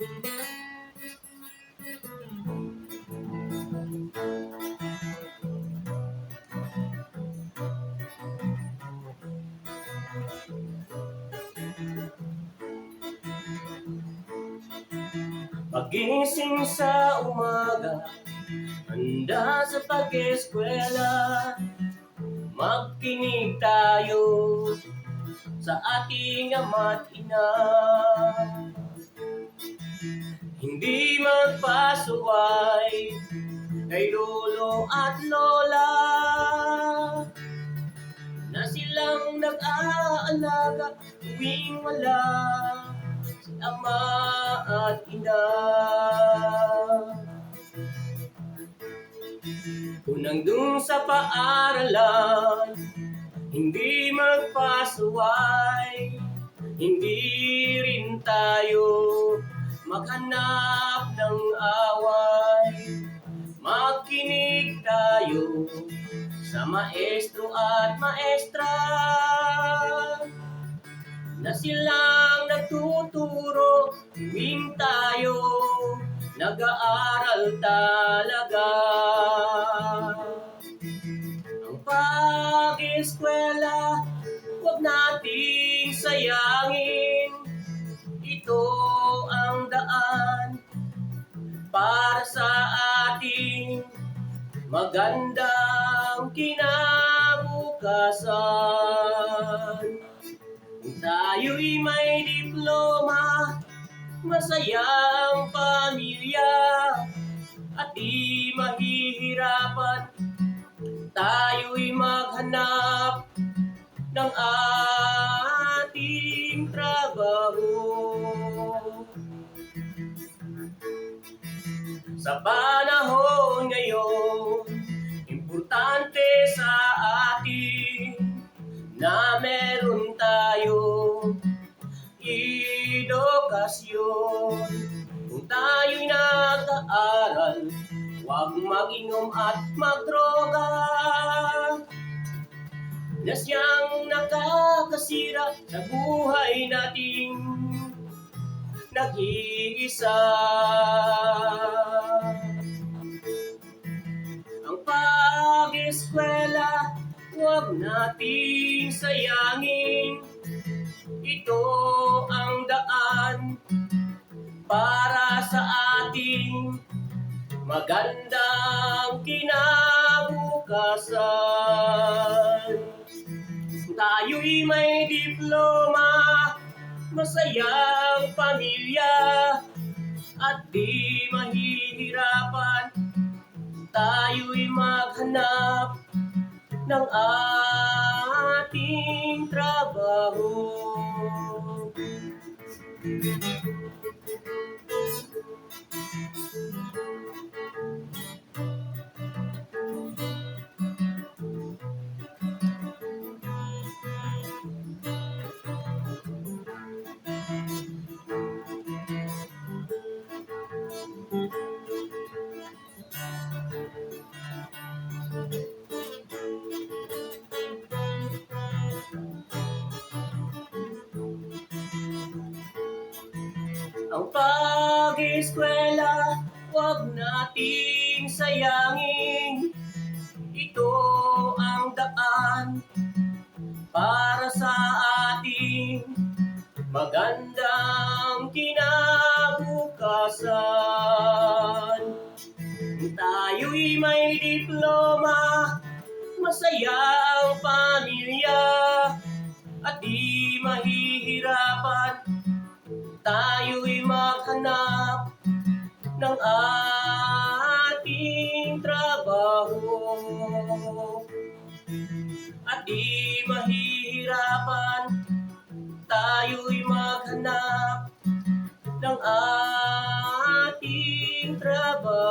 Pagising sa umaga, handa sa pag-eskwela, magkinig tayo sa ating ama't ina. Hindi magpasuway kay lolo at lola, na silang nag-aalaga tuwing wala si ama at ina. Kung nandun sa paaralan, hindi magpasuway, hindi rin tayo maghanap ng away. Makinig tayo sa maestro at maestra, na silang nagtuturo tuwing tayo nag-aaral talaga. Ang pag-eskwela, huwag nating sayangin. Ito ang daan para sa ating magandang kinabukasan. Kung tayo'y may diploma, masayang pamilya, at di mahihirapan, tayo'y maghanap ng ating trabaho. Sa panahon ngayon, importante sa atin na meron tayong edukasyon. Kung tayo'y nag-aaral, huwag mag-inom at magdroga, na siyang nakakasira sa buhay nating nag-iisa. Ang pag-eskwela, huwag nating sayangin. Ito ang daan para sa ating magandang kinabukasan. Tayo'y may diploma, masayang pamilya, at di mahihirapan, tayo'y maghanap ng ating trabaho. Ang pag-eskwela, huwag nating sayangin. Ito ang daan para sa ating magandang kinabukasan. Tayo'y may diploma, masayang pamilya, at di mahihirapan, tayo'y maghanap ng ating trabaho. At di mahihirapan, tayo'y maghanap ng ating trabaho.